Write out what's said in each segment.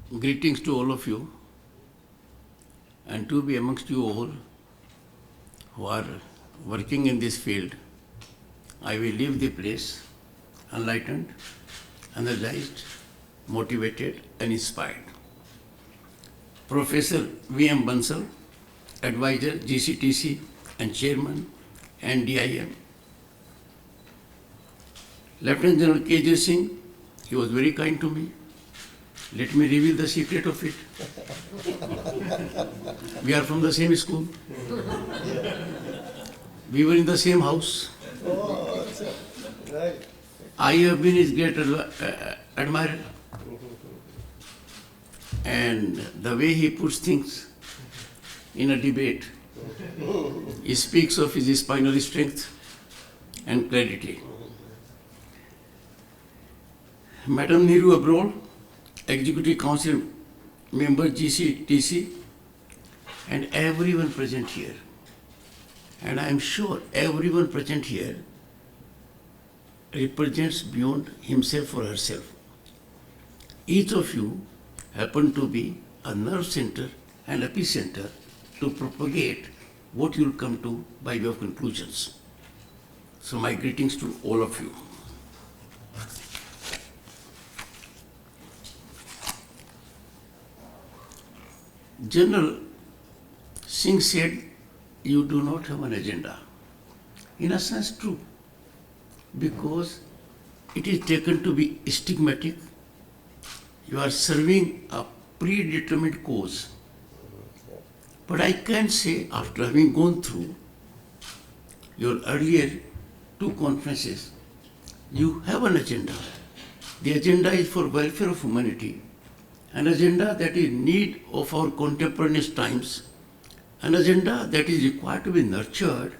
Greetings to all of you, and to be amongst you all who are working in this field. I will leave the place enlightened, energized, motivated, and inspired. Professor V.M. Bansal, Advisor, GCTC, and Chairman, NDIM. Lieutenant General K.J. Singh, he was very kind to me. Let me reveal the secret of it. We are from the same school. We were in the same house. I have been his great admirer. And the way he puts things in a debate, he speaks of his spinal strength and clarity. Madam Neeru Abrol, Executive Council member GCTC, and everyone present here. And I am sure everyone present here represents beyond himself or herself. Each of you happen to be a nerve center and epicenter to propagate what you will come to by way of conclusions. So my greetings to all of you. General Singh said, you do not have an agenda. In a sense, true, because it is taken to be stigmatic. You are serving a predetermined cause. But I can say, after having gone through your earlier two conferences, you have an agenda. The agenda is for welfare of humanity, an agenda that is in need of our contemporaneous times, an agenda that is required to be nurtured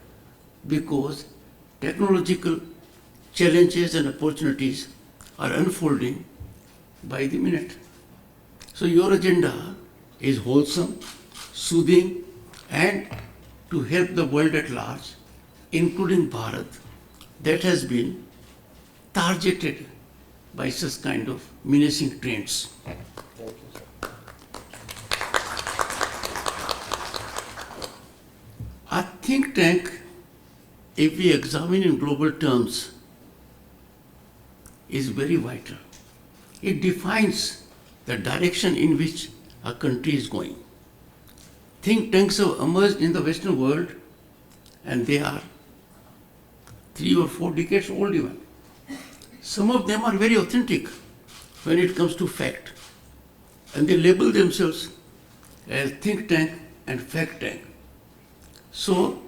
because technological challenges and opportunities are unfolding by the minute. So your agenda is wholesome, soothing, and to help the world at large, including Bharat, that has been targeted by such kind of menacing trends. A think tank, if we examine in global terms, is very vital. It defines the direction in which a country is going. Think tanks have emerged in the Western world, and they are 3 or 4 decades old even. Some of them are very authentic when it comes to fact, and they label themselves as think tank and fact tank. So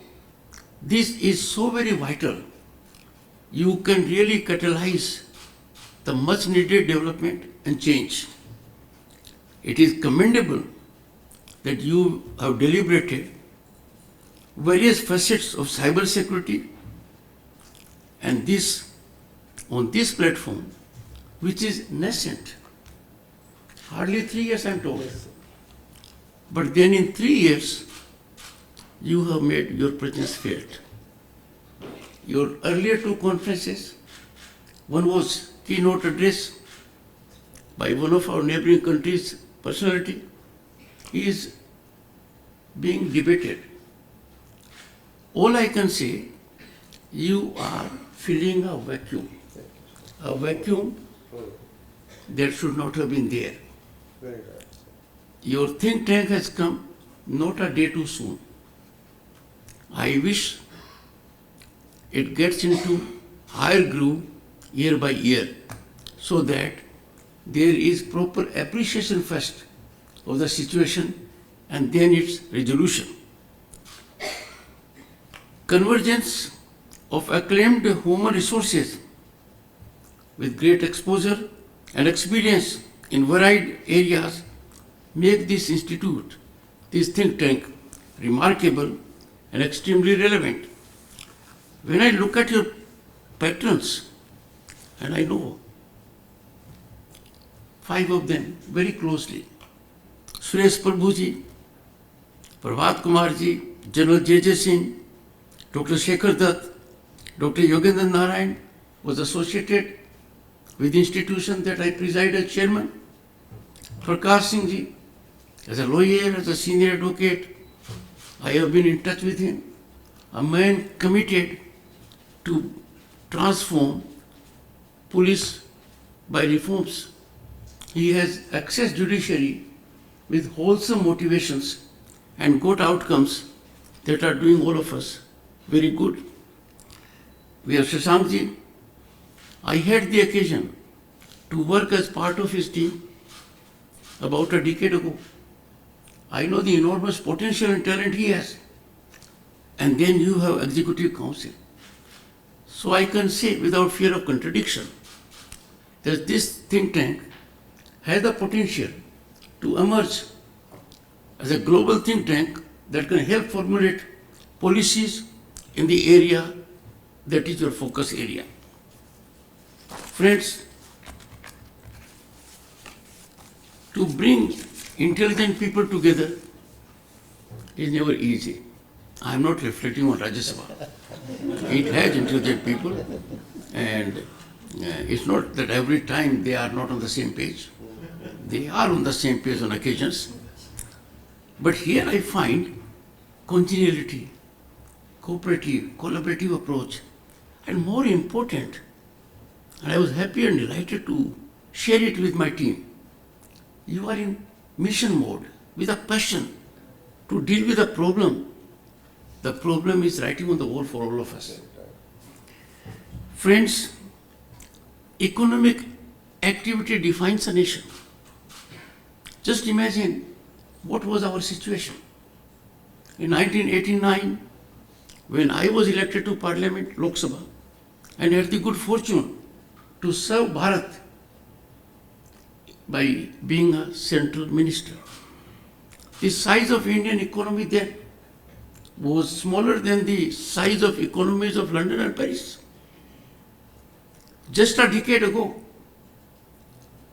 this is so very vital. You can really catalyze the much needed development and change. It is commendable that you have deliberated various facets of cyber security, and this on this platform, which is nascent. Hardly 3 years, I'm told. But then in 3 years, you have made your presence felt. Your earlier two conferences, one was keynote address by one of our neighboring countries' personality, is being debated. All I can say, you are filling a vacuum that should not have been there. Your think tank has come not a day too soon. I wish it gets into higher groove year by year, so that there is proper appreciation first of the situation and then its resolution. Convergence of acclaimed human resources with great exposure and experience in varied areas make this institute, this think tank, remarkable and extremely relevant. When I look at your patrons, and I know 5 of them very closely, Suresh Prabhu ji, Prabhat Kumar ji, General J.J. Singh, Dr. Shekhar Dutt, Dr. Yogendra Narayan was associated with the institution that I preside as chairman. Prakash Singh ji, as a lawyer, as a senior advocate, I have been in touch with him. A man committed to transform police by reforms. He has accessed judiciary with wholesome motivations and got outcomes that are doing all of us very good. We have Shashankji. I had the occasion to work as part of his team about a decade ago. I know the enormous potential and talent he has. And then you have Executive Council. So I can say without fear of contradiction that this think tank has the potential to emerge as a global think tank that can help formulate policies in the area that is your focus area. Friends, to bring intelligent people together is never easy. I am not reflecting on Rajya Sabha. It has intelligent people, and it's not that every time they are not on the same page. They are on the same page on occasions. But here I find congeniality, cooperative, collaborative approach, and more important, and I was happy and delighted to share it with my team. You are in mission mode with a passion to deal with a problem. The problem is writing on the wall for all of us. Friends, economic activity defines a nation. Just imagine what was our situation. In 1989, when I was elected to Parliament, Lok Sabha, and had the good fortune to serve Bharat by being a central minister. The size of Indian economy then was smaller than the size of economies of London and Paris. Just a decade ago,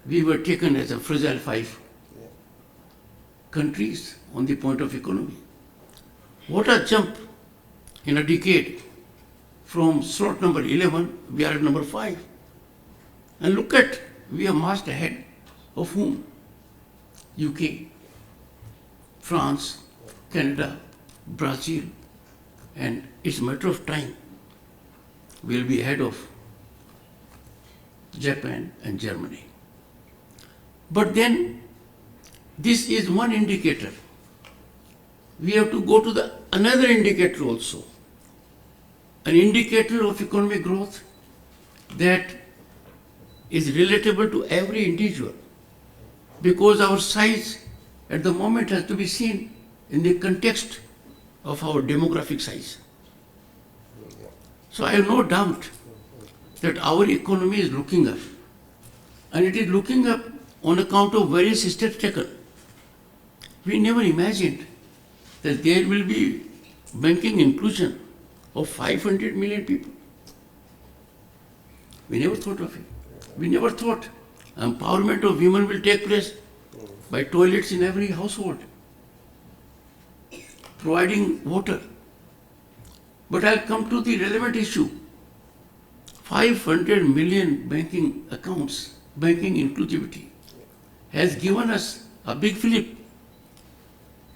we were taken as a fragile five countries on the point of economy. What a jump in a decade. From slot number 11, we are at number 5. And look at, we are marched ahead of whom? UK, France, Canada, Brazil, and it's a matter of time we'll be ahead of Japan and Germany. But then this is one indicator. We have to go to the another indicator also. An indicator of economic growth that is relatable to every individual, because our size at the moment has to be seen in the context of our demographic size. So I have no doubt that our economy is looking up, and it is looking up on account of various steps taken. We never imagined that there will be banking inclusion of 500 million people. We never thought of it. We never thought empowerment of women will take place by toilets in every household, providing water. But I'll come to the relevant issue. 500 million banking accounts, banking inclusivity, has given us a big flip.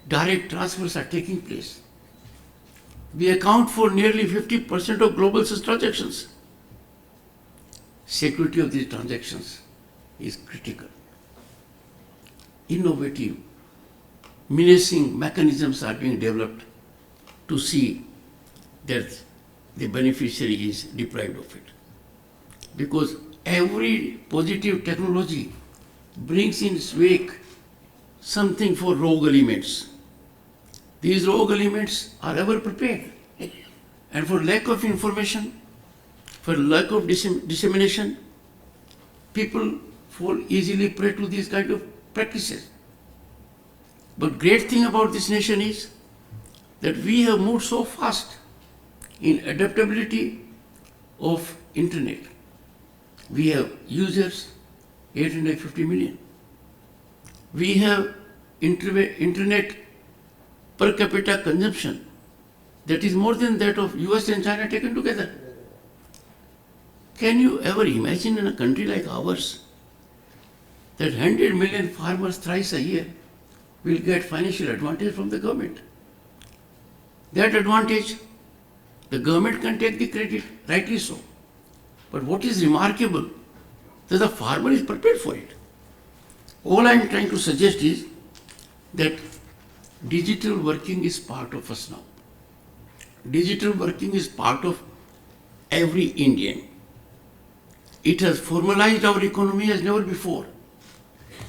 Direct transfers are taking place. We account for nearly 50% of global transactions. Security of these transactions is critical. Innovative, menacing mechanisms are being developed to see that the beneficiary is deprived of it. Because every positive technology brings in its wake something for rogue elements. These rogue elements are ever prepared. And for lack of information, for lack of dissemination, people fall easily prey to these kind of practices. But great thing about this nation is that we have moved so fast in adaptability of internet. We have users 850 million. We have internet per capita consumption that is more than that of US and China taken together. Can you ever imagine in a country like ours that 100 million farmers thrice a year will get financial advantage from the government. That advantage, the government can take the credit, rightly so. But what is remarkable, that the farmer is prepared for it. All I am trying to suggest is that digital working is part of us now. Digital working is part of every Indian. It has formalized our economy as never before.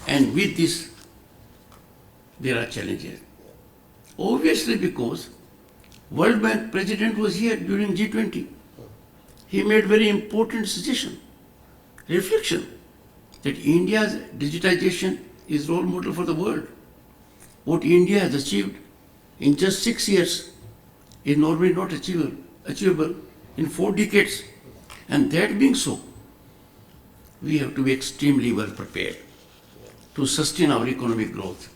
And with this, there are challenges. Obviously, because World Bank president was here during G20. He made very important suggestion, reflection, that India's digitization is role model for the world. What India has achieved in just 6 years is normally not achievable in 4 decades. And that being so, we have to be extremely well prepared to sustain our economic growth,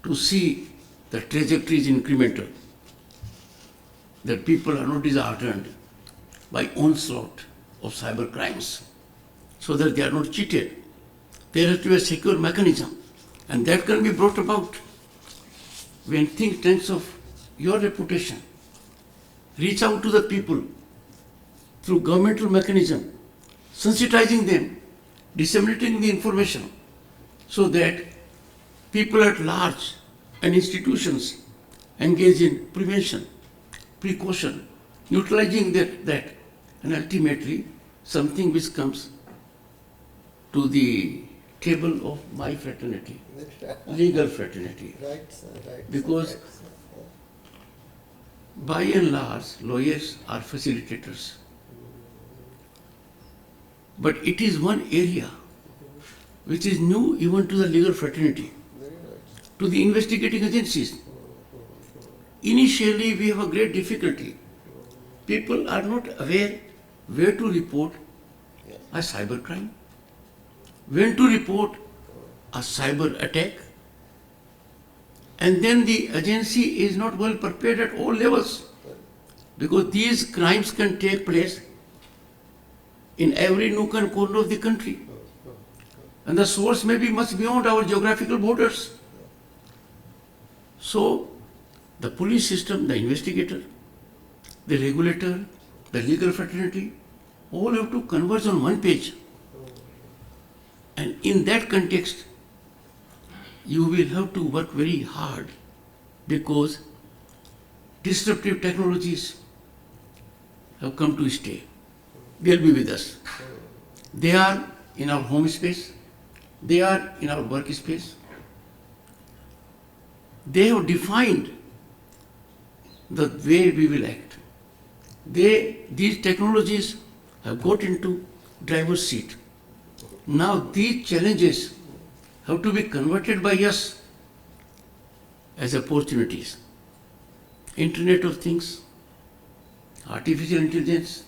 to see the trajectory is incremental, that people are not disheartened by onslaught of cyber crimes, so that they are not cheated. There has to be a secure mechanism, and that can be brought about when think tanks of your reputation reach out to the people through governmental mechanism, sensitizing them, disseminating the information, so that people at large and institutions engage in prevention, precaution, neutralizing that, and ultimately something which comes to the table of my fraternity, legal fraternity. Right, sir, right. Because right, sir. by and large, lawyers are facilitators. But it is one area which is new even to the legal fraternity, Very right. to the investigating agencies. Initially, we have a great difficulty. People are not aware where to report a cyber crime, when to report a cyber attack, and then the agency is not well prepared at all levels, because these crimes can take place in every nook and corner of the country, and the source may be much beyond our geographical borders. So, the police system, the investigator, the regulator, the legal fraternity, all have to converge on one page. And in that context, you will have to work very hard, because disruptive technologies have come to stay. They'll be with us. They are in our home space. They are in our workspace. They have defined the way we will act. These technologies have got into driver's seat. Now these challenges have to be converted by us as opportunities. Internet of Things, artificial intelligence,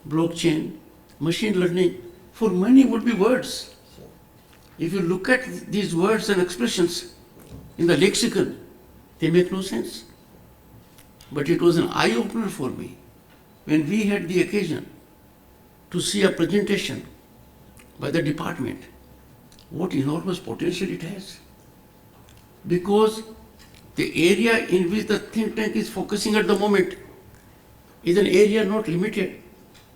blockchain, machine learning, for many would be words. If you look at these words and expressions in the lexicon, they make no sense. But it was an eye-opener for me when we had the occasion to see a presentation by the department, what enormous potential it has. Because the area in which the think tank is focusing at the moment is an area not limited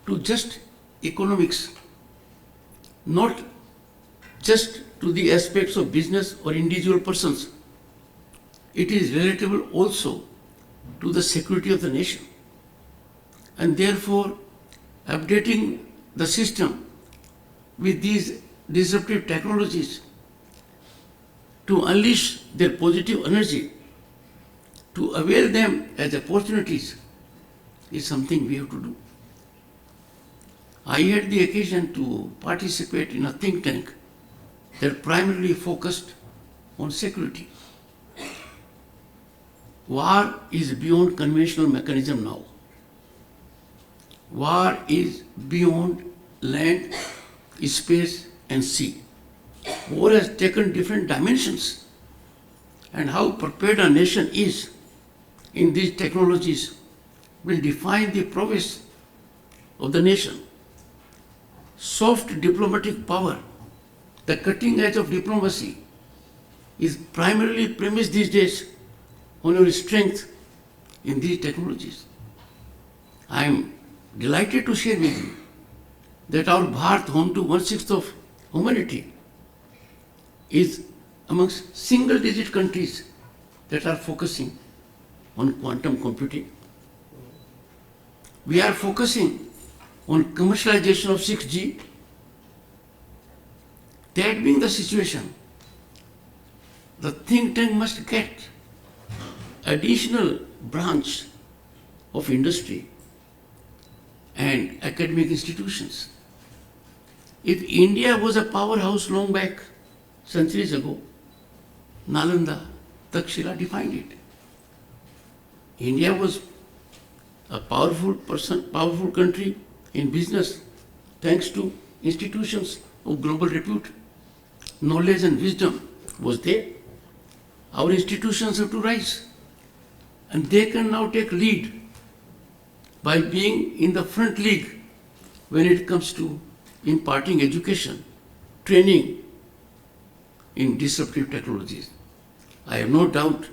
to just economics, not just to the aspects of business or individual persons. It is relatable also to the security of the nation. And therefore, updating the system with these disruptive technologies to unleash their positive energy, to avail them as opportunities, is something we have to do. I had the occasion to participate in a think tank that primarily focused on security. War is beyond conventional mechanism now. War is beyond land, space and sea. War has taken different dimensions, and how prepared a nation is in these technologies will define the prowess of the nation. Soft diplomatic power, the cutting edge of diplomacy is primarily premised these days on your strength in these technologies. I am delighted to share with you that our Bharat, home to 1/6 of humanity, is amongst single-digit countries that are focusing on quantum computing. We are focusing on commercialization of 6G. That being the situation, the think tank must get additional branch of industry and academic institutions. If India was a powerhouse long back, centuries ago, Nalanda, Takshila defined it. India was a powerful country in business thanks to institutions of global repute. Knowledge and wisdom was there. Our institutions have to rise, and they can now take lead by being in the front league when it comes to imparting education, training in disruptive technologies. I have no doubt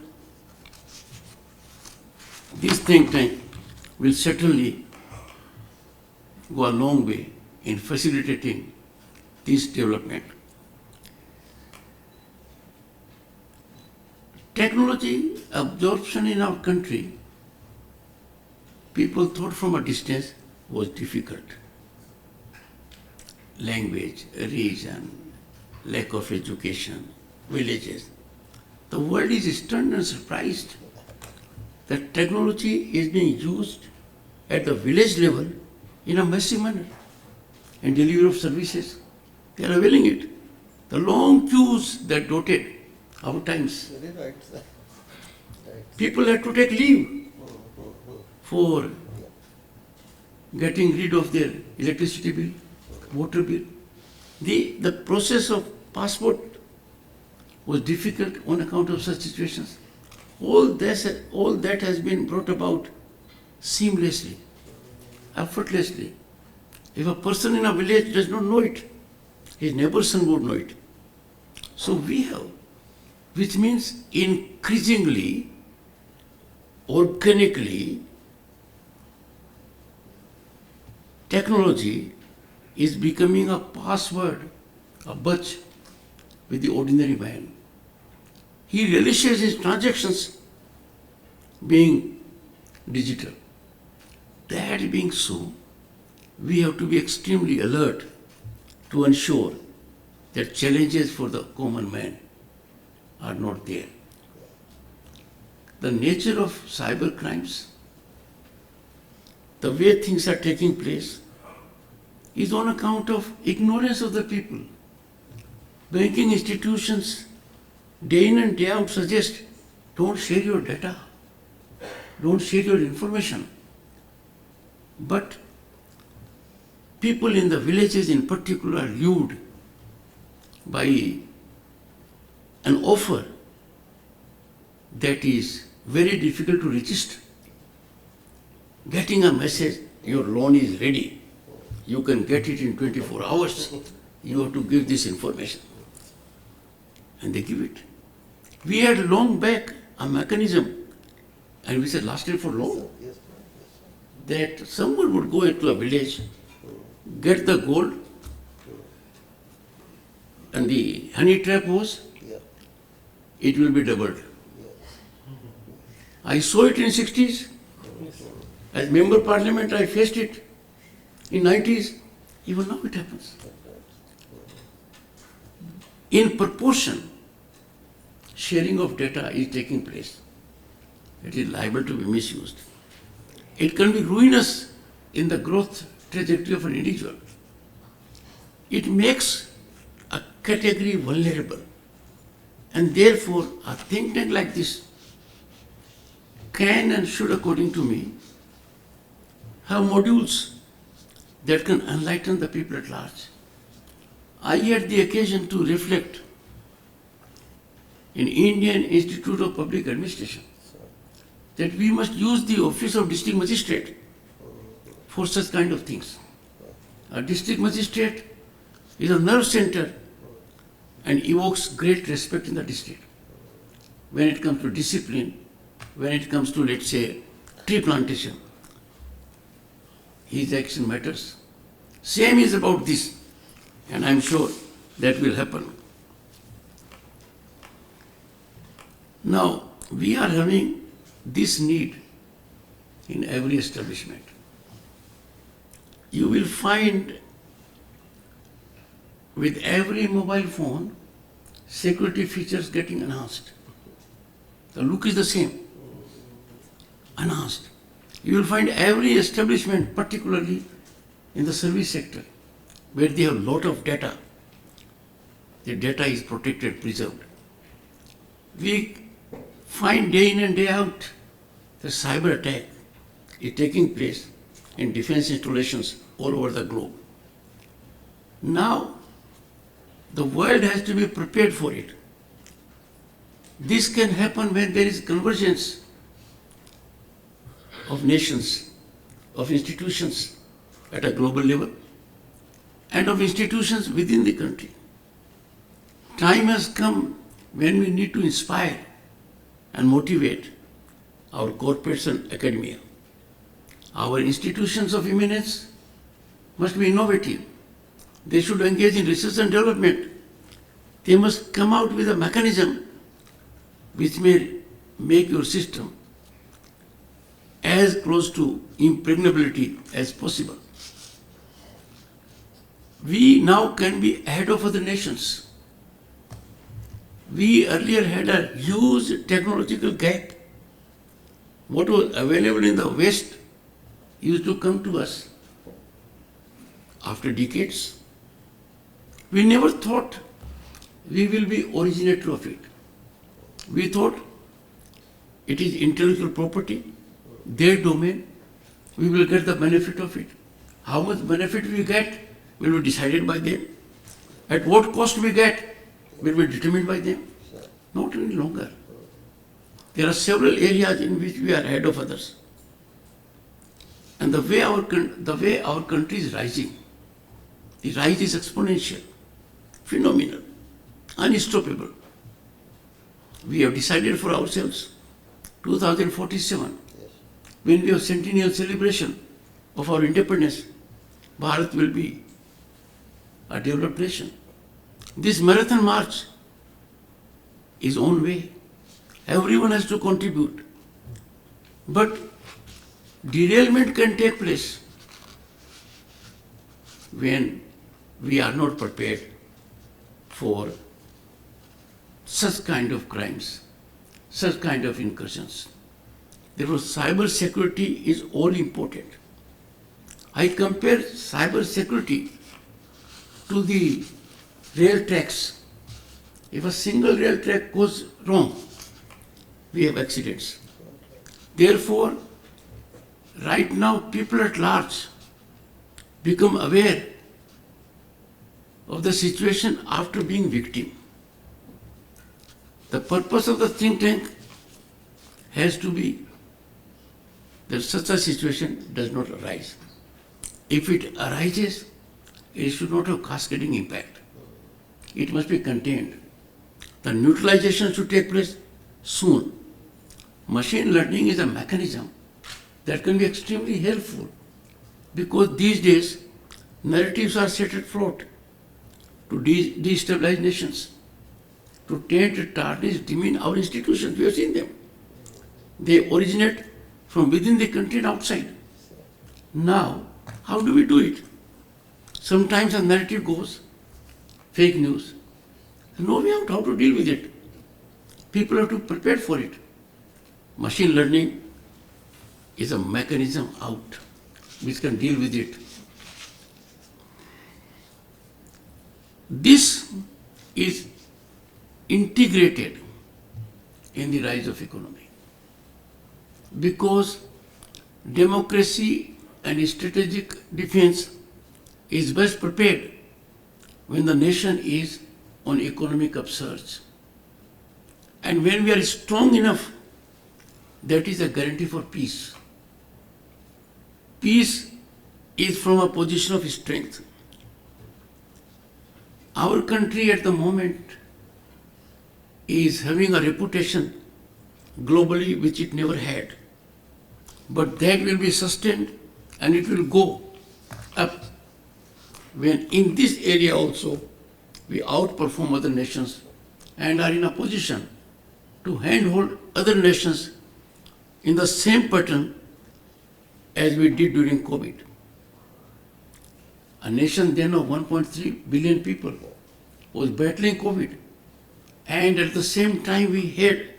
this think tank will certainly go a long way in facilitating this development. Technology absorption in our country, people thought from a distance, was difficult. Language, region, lack of education, villages. The world is stunned and surprised that technology is being used at the village level in a massive manner and delivery of services. They are availing it. The long queues that dotted our times. Very right, sir. Right. People had to take leave for getting rid of their electricity bill, water bill. The process of passport was difficult on account of such situations. All that has been brought about seamlessly, effortlessly. If a person in a village does not know it, his neighbor's son would know it. So we have, which means increasingly, organically, technology is becoming a password, a budge with the ordinary man. He relishes his transactions being digital. That being so, we have to be extremely alert to ensure that challenges for the common man are not there. The nature of cyber crimes, the way things are taking place, is on account of ignorance of the people. Banking institutions day in and day out suggest, don't share your data, don't share your information. But people in the villages in particular are lured by an offer that is very difficult to resist. Getting a message, your loan is ready, you can get it in 24 hours, you have to give this information. And they give it. We had long back a mechanism, and which has lasted for long, Yes, sir. that someone would go into a village, get the gold, and the honey trap was, Yeah. it will be doubled. Yes. I saw it in 60s. As member parliament, I faced it in 90s. Even now it happens. In proportion, sharing of data is taking place. It is liable to be misused. It can be ruinous in the growth trajectory of an individual. It makes a category vulnerable. And therefore, a think tank like this can and should, according to me, have modules that can enlighten the people at large. I had the occasion to reflect in Indian Institute of Public Administration that we must use the office of district magistrate for such kind of things. A district magistrate is a nerve center and evokes great respect in the district. When it comes to discipline, when it comes to, let's say, tree plantation, his action matters. Same is about this, and I'm sure that will happen. Now, we are having this need in every establishment. You will find with every mobile phone, security features getting enhanced. The look is the same, enhanced. You will find every establishment, particularly in the service sector, where they have a lot of data. The data is protected, preserved. We find day in and day out the cyber attack is taking place in defense installations all over the globe. Now, the world has to be prepared for it. This can happen when there is convergence of nations, of institutions at a global level, and of institutions within the country. Time has come when we need to inspire and motivate our corporates and academia. Our institutions of eminence must be innovative. They should engage in research and development. They must come out with a mechanism which may make your system as close to impregnability as possible. We now can be ahead of other nations. We earlier had a huge technological gap. What was available in the West used to come to us after decades. We never thought we will be originator of it. We thought it is intellectual property, their domain, we will get the benefit of it. How much benefit we get will be decided by them. At what cost we get will be determined by them. Not any longer. There are several areas in which we are ahead of others. And the way our country is rising, the rise is exponential, phenomenal, unstoppable. We have decided for ourselves 2047, when we have centennial celebration of our independence, Bharat will be a developed nation. This marathon march is on way. Everyone has to contribute. But derailment can take place when we are not prepared for such kind of crimes, such kind of incursions. Therefore, cyber security is all important. I compare cyber security to the rail tracks. If a single rail track goes wrong, we have accidents. Therefore, right now, people at large become aware of the situation after being victim. The purpose of the think tank has to be that such a situation does not arise. If it arises, it should not have cascading impact. It must be contained. The neutralization should take place soon. Machine learning is a mechanism that can be extremely helpful because these days narratives are set at float to destabilize nations, to taint, tarnish, demean our institutions. We have seen them. They originate from within the country and outside. Now, how do we do it? Sometimes a narrative goes, fake news. No way out how to deal with it. People have to prepare for it. Machine learning is a mechanism out which can deal with it. This is integrated in the rise of economy because democracy and strategic defense is best prepared when the nation is on economic upsurge. And when we are strong enough, that is a guarantee for peace. Peace is from a position of strength. Our country at the moment is having a reputation globally which it never had. But that will be sustained and it will go up when in this area also we outperform other nations and are in a position to handhold other nations in the same pattern as we did during COVID. A nation then of 1.3 billion people was battling COVID, and at the same time we had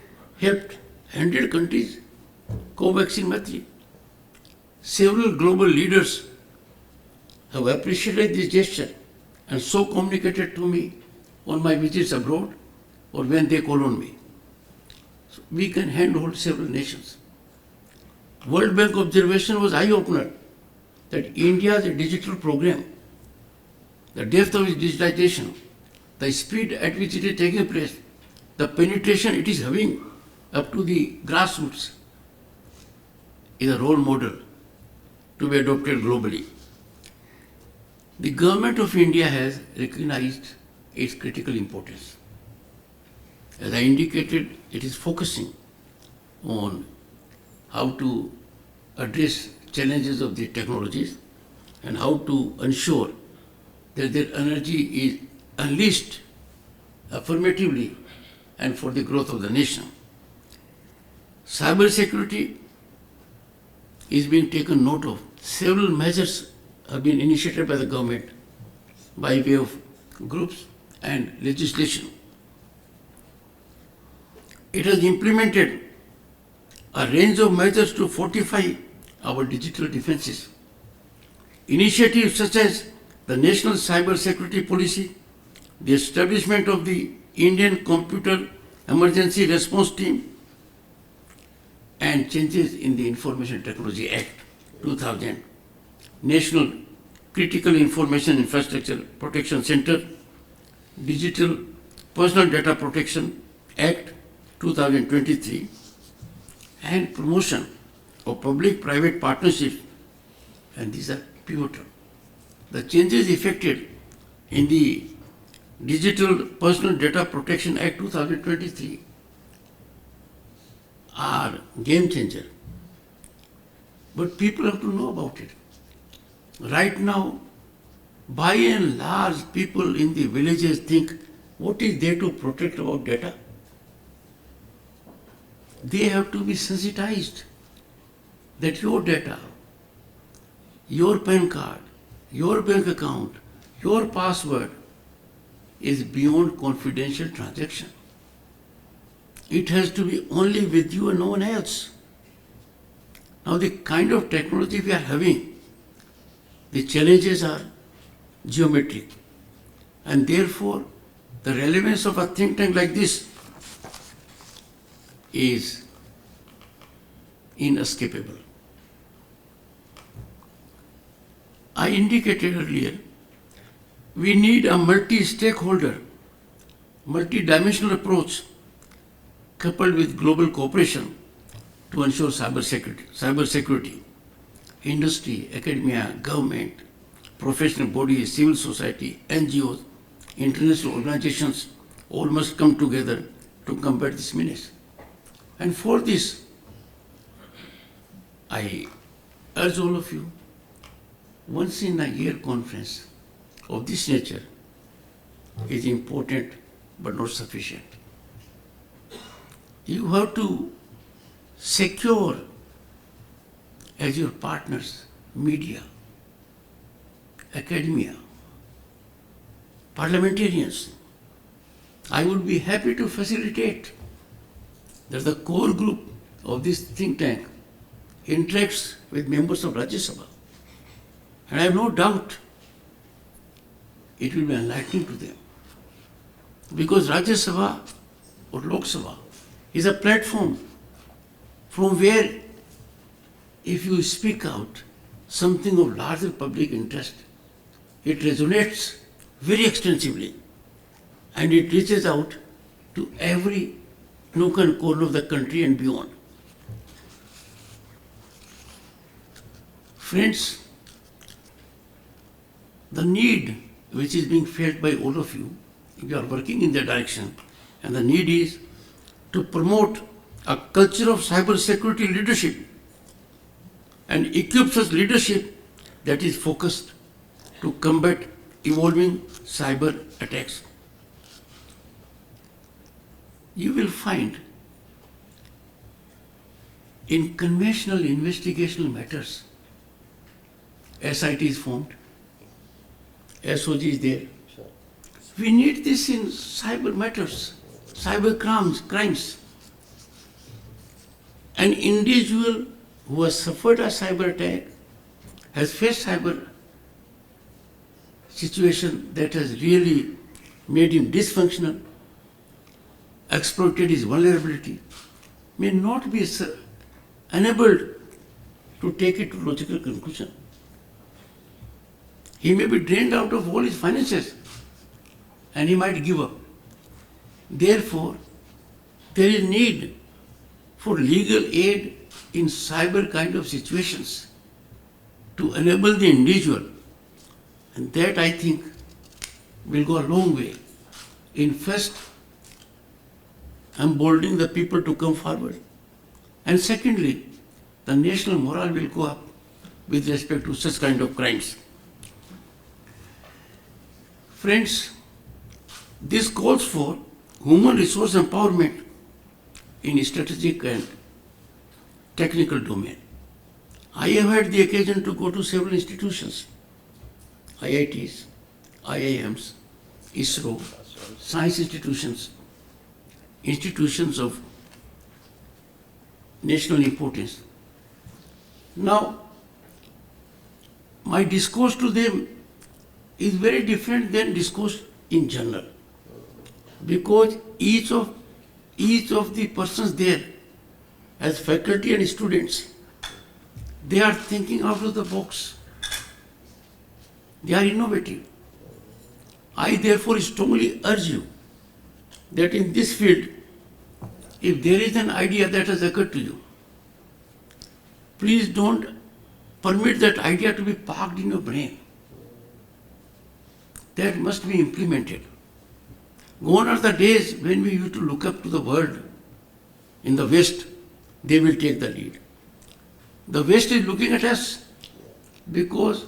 helped 100 countries co-vaccine method. Several global leaders have appreciated this gesture and so communicated to me on my visits abroad or when they call on me. So we can handhold several nations. World Bank observation was eye-opener that India's digital program, the depth of its digitization, the speed at which it is taking place, the penetration it is having up to the grassroots is a role model to be adopted globally. The government of India has recognized its critical importance. As I indicated, it is focusing on how to address challenges of the technologies and how to ensure that their energy is unleashed affirmatively and for the growth of the nation. Cyber security is being taken note of. Several measures have been initiated by the government by way of groups and legislation. It has implemented a range of measures to fortify our digital defenses. Initiatives such as the National Cyber Security Policy, the establishment of the Indian Computer Emergency Response Team, and changes in the Information Technology Act 2000, National Critical Information Infrastructure Protection Center, Digital Personal Data Protection Act 2023, and promotion of public-private partnerships, and these are pivotal. The changes effected in the Digital Personal Data Protection Act 2023 are game changer. But people have to know about it. Right now, by and large, people in the villages think, what is there to protect about data? They have to be sensitized that your data, your PAN card, your bank account, your password is beyond confidential transaction. It has to be only with you and no one else. Now the kind of technology we are having, the challenges are geometric, and therefore the relevance of a think tank like this is inescapable. I indicated earlier, we need a multi-stakeholder, multi-dimensional approach coupled with global cooperation to ensure cyber security. Industry, academia, government, professional bodies, civil society, NGOs, international organizations all must come together to combat this menace. And for this, I urge all of you, once in a year conference of this nature is important but not sufficient. You have to secure as your partners media, academia, parliamentarians. I would be happy to facilitate that the core group of this think tank interacts with members of Rajya Sabha. And I have no doubt it will be enlightening to them. Because Rajya Sabha or Lok Sabha is a platform from where if you speak out something of larger public interest, it resonates very extensively and it reaches out to every nook and corner of the country and beyond. Friends, the need which is being felt by all of you. We are working in that direction, and the need is to promote a culture of cyber security leadership and equip such leadership that is focused to combat evolving cyber attacks. You will find in conventional investigational matters, SIT is formed, SOG is there. Sure. We need this in cyber matters, cyber crimes. An individual who has suffered a cyber attack has faced cyber situation that has really made him dysfunctional, exploited his vulnerability, may not be enabled to take it to logical conclusion. He may be drained out of all his finances and he might give up. Therefore, there is need for legal aid in cyber kind of situations to enable the individual, and that I think will go a long way in first emboldening the people to come forward, and secondly, the national morale will go up with respect to such kind of crimes. Friends, this calls for human resource empowerment in strategic and technical domain. I have had the occasion to go to several institutions, IITs, IIMs, ISRO, science institutions, institutions of national importance. Now, my discourse to them is very different than discourse in general, because each of the persons there as faculty and students, they are thinking out of the box. They are innovative. I therefore strongly urge you that in this field, if there is an idea that has occurred to you, please don't permit that idea to be parked in your brain. That must be implemented. Gone are the days when we used to look up to the world in the West, they will take the lead. The West is looking at us because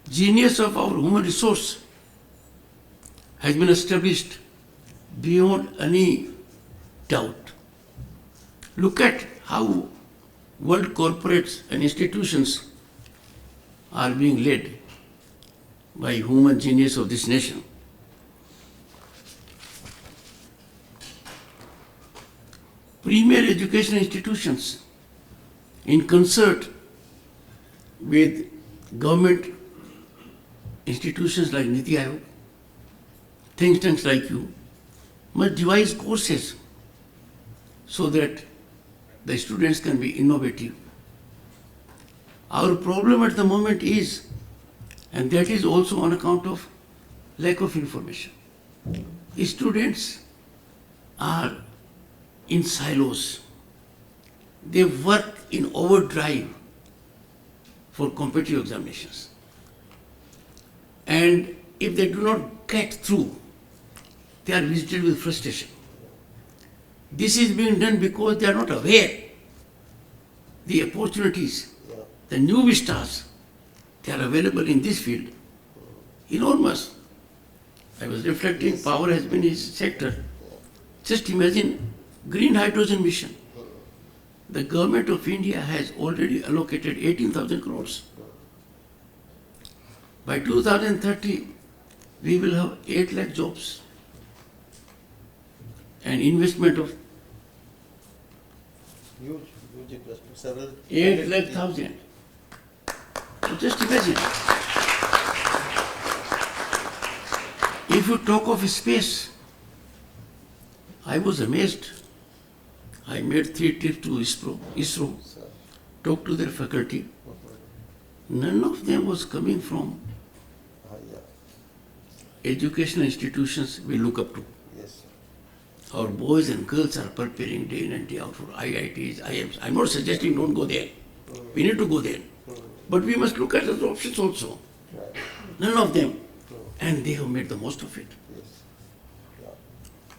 genius of our human resource has been established beyond any doubt. Look at how world corporates and institutions are being led by human genius of this nation. Premier education institutions, in concert with government institutions like Niti Aayog, think tanks like you, must devise courses so that the students can be innovative. Our problem at the moment is, and that is also on account of lack of information. Students are in silos. They work in overdrive for competitive examinations. And if they do not get through, they are visited with frustration. This is being done because they are not aware the opportunities, the new vistas, they are available in this field. Enormous. I was reflecting, power has been his sector. Just imagine green hydrogen mission. The government of India has already allocated 18,000 crores. By 2030, we will have 8 lakh jobs. An investment of Huge investment, several. 8 lakh thousand. So just imagine. If you talk of space, I was amazed. I made 3 trips to ISRO, talked to their faculty. None of them was coming from educational institutions we look up to. Yes, sir. Our boys and girls are preparing day in and day out for IITs, IIMs. I'm not suggesting don't go there. We need to go there. But we must look at other options also. Right. None of them. and they have made the most of it. Yes. Yeah.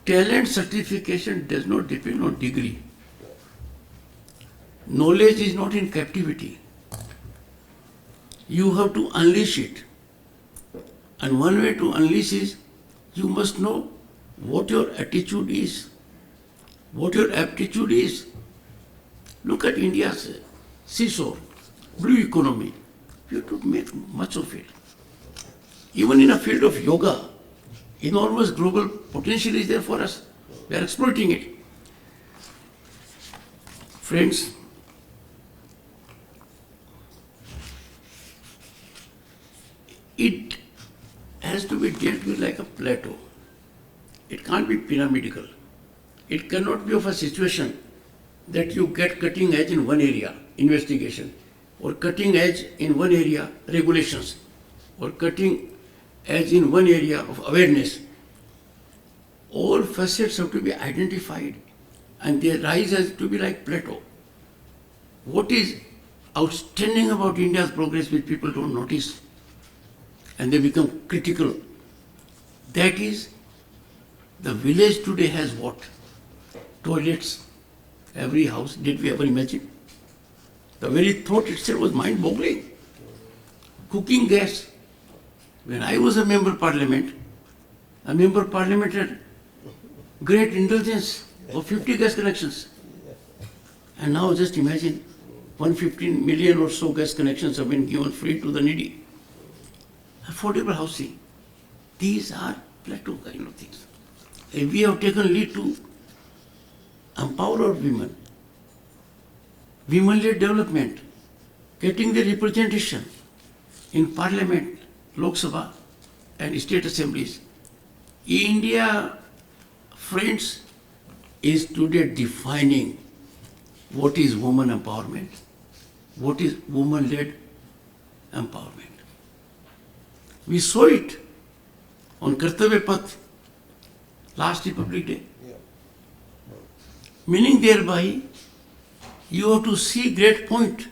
Talent certification does not depend on degree. Knowledge is not in captivity. You have to unleash it. And one way to unleash is you must know what your attitude is, what your aptitude is. Look at India's seesaw, blue economy. You have to make much of it. Even in a field of yoga, enormous global potential is there for us. We are exploiting it. Friends, it has to be dealt with like a plateau. It can't be pyramidal. It cannot be of a situation that you get cutting edge in one area, investigation, or cutting edge in one area, regulations, or cutting edge in one area of awareness. All facets have to be identified and their rise has to be like plateau. What is outstanding about India's progress which people don't notice and they become critical? That is, the village today has what? Toilets, every house. Did we ever imagine? The very thought itself was mind-boggling. Cooking gas. When I was a member of parliament had great indulgence of 50 gas connections. And now just imagine, 115 million or so gas connections have been given free to the needy. Affordable housing. These are plateau kind of things. And we have taken lead to empower our women. Women-led development, getting the representation in parliament, Lok Sabha and state assemblies. India, friends, is today defining what is woman empowerment, what is woman-led empowerment. We saw it on Kartavya Path last Republic Day. Yeah. Meaning thereby, you have to see great point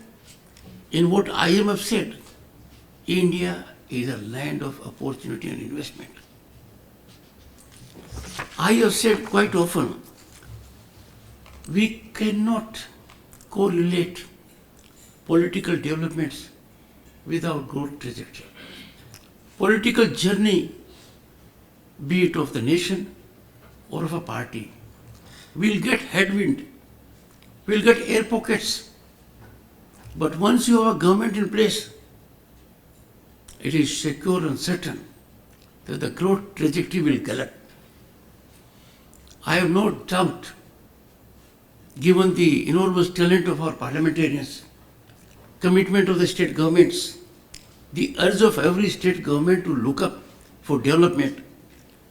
in what IMF said. India is a land of opportunity and investment. I have said quite often, we cannot correlate political developments without growth trajectory. Political journey, be it of the nation or of a party, will get headwind, will get air pockets. But once you have a government in place, it is secure and certain that the growth trajectory will gallop. I have no doubt, given the enormous talent of our parliamentarians, commitment of the state governments, the urge of every state government to look up for development,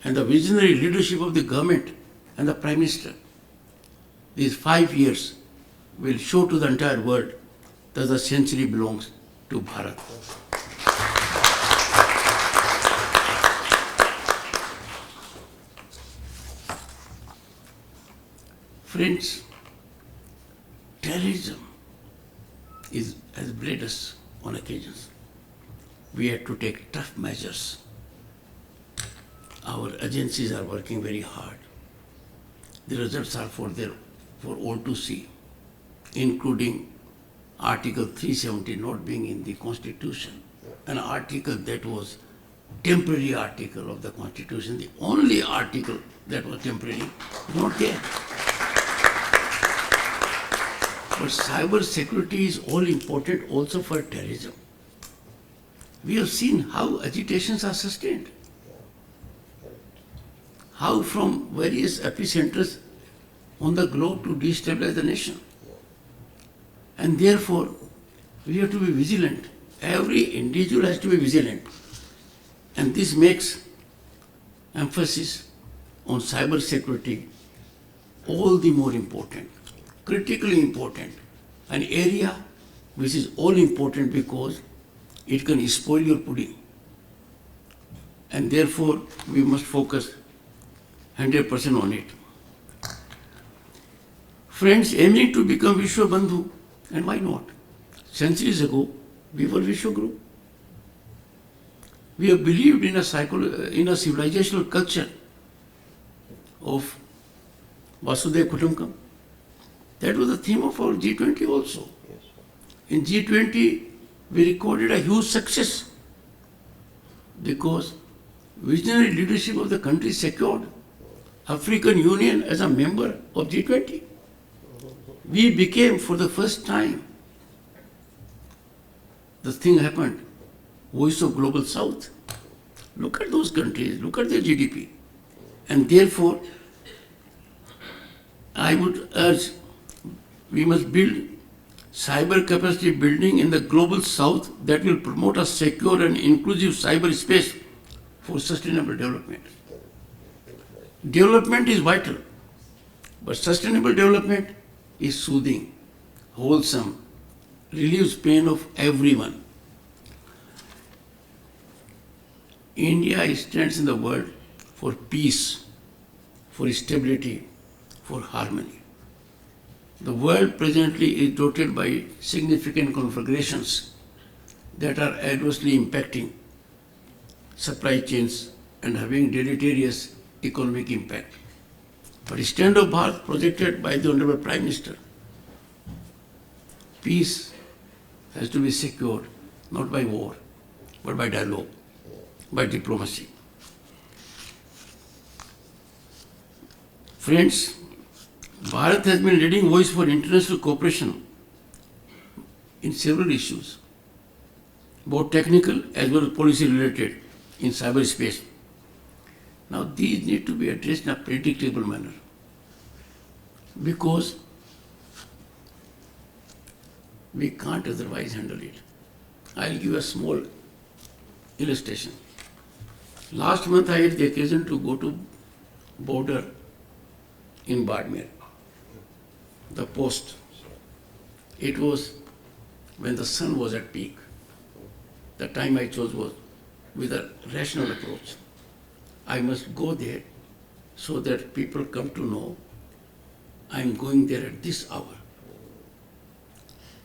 and the visionary leadership of the government and the Prime Minister, these 5 years will show to the entire world that the century belongs to Bharat. Friends, terrorism has bled us on occasions. We had to take tough measures. Our agencies are working very hard. The results are for all to see, including Article 370 not being in the Constitution, an article that was temporary article of the Constitution, the only article that was temporary, not there. But cyber security is all important also for terrorism. We have seen how agitations are sustained. How from various epicenters on the globe to destabilize the nation. And therefore, we have to be vigilant. Every individual has to be vigilant. And this makes emphasis on cyber security all the more important, critically important, an area which is all important because it can spoil your pudding. And therefore, we must focus 100% on it. Friends, aiming to become Vishwa Bandhu, and why not? Centuries ago, we were Vishwa Guru. We have believed in a civilizational culture of Vasudhaiva Kutumbakam. That was the theme of our G20 also. Yes, sir. In G20, we recorded a huge success because visionary leadership of the country secured African Union as a member of G20. We became, for the first time, the thing happened, voice of Global South. Look at those countries, look at their GDP. And therefore, I would urge, we must build cyber capacity building in the Global South that will promote a secure and inclusive cyber space for sustainable development. Development is vital, but sustainable development is soothing, wholesome, relieves pain of everyone. India stands in the world for peace, for stability, for harmony. The world presently is dotted by significant conflagrations that are adversely impacting supply chains and having deleterious economic impact. But the stand of Bharat projected by the Honorable Prime Minister, peace has to be secured not by war, but by dialogue, by diplomacy. Friends, Bharat has been leading voice for international cooperation in several issues, both technical as well as policy related in cyberspace. Now these need to be addressed in a predictable manner because we can't otherwise handle it. I'll give a small illustration. Last month I had the occasion to go to border in Badmer, the post. It was when the sun was at peak. The time I chose was with a rational approach. I must go there so that people come to know I'm going there at this hour.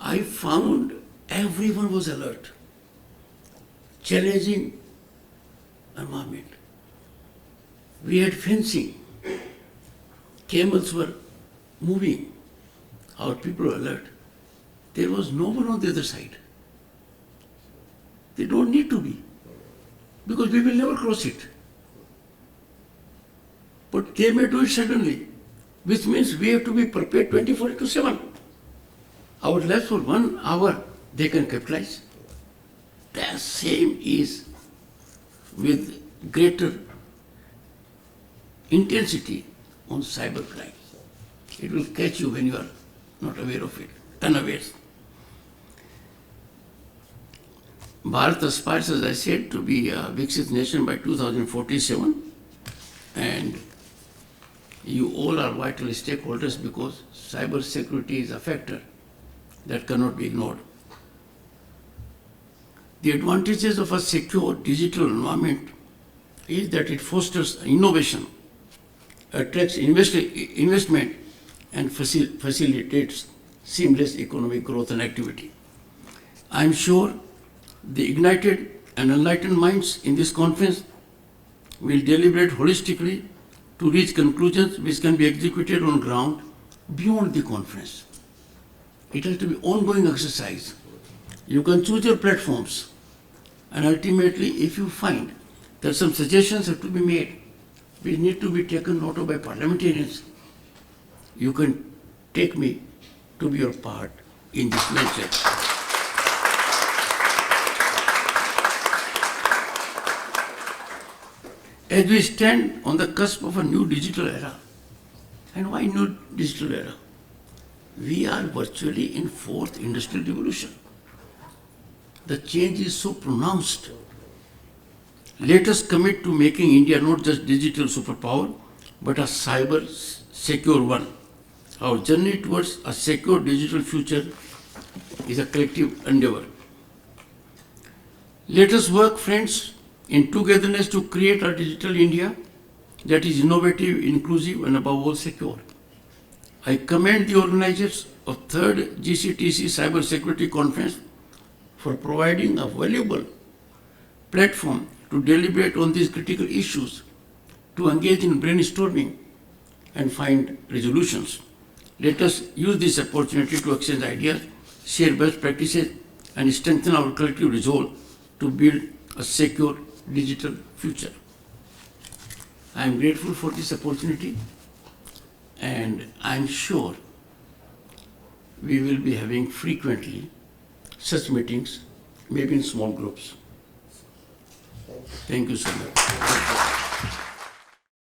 I found everyone was alert, challenging environment. We had fencing, camels were moving, our people were alert. There was no one on the other side. They don't need to be, because we will never cross it. But they may do it suddenly, which means we have to be prepared 24/7. Our lapse for 1 hour, they can capitalize. The same is with greater intensity on cybercrime. It will catch you when you are not aware of it, unawares. Bharat aspires, as I said, to be a Viksit nation by 2047, and you all are vital stakeholders because cyber security is a factor that cannot be ignored. The advantages of a secure digital environment is that it fosters innovation, attracts investment, and facilitates seamless economic growth and activity. I am sure the ignited and enlightened minds in this conference will deliberate holistically to reach conclusions which can be executed on ground beyond the conference. It has to be ongoing exercise. You can choose your platforms, and ultimately if you find that some suggestions have to be made which need to be taken note of by parliamentarians, you can take me to be your part in this venture. As we stand on the cusp of a new digital era, and why new digital era? We are virtually in fourth industrial revolution. The change is so pronounced. Let us commit to making India not just digital superpower, but a cyber secure one. Our journey towards a secure digital future is a collective endeavor. Let us work, friends, in togetherness to create a digital India that is innovative, inclusive, and above all secure. I commend the organizers of 3rd GCTC Cyber Security Conference for providing a valuable platform to deliberate on these critical issues, to engage in brainstorming and find resolutions. Let us use this opportunity to exchange ideas, share best practices, and strengthen our collective resolve to build a secure digital future. I am grateful for this opportunity, and I am sure we will be having frequently such meetings, maybe in small groups. Thank you. Thank you so much.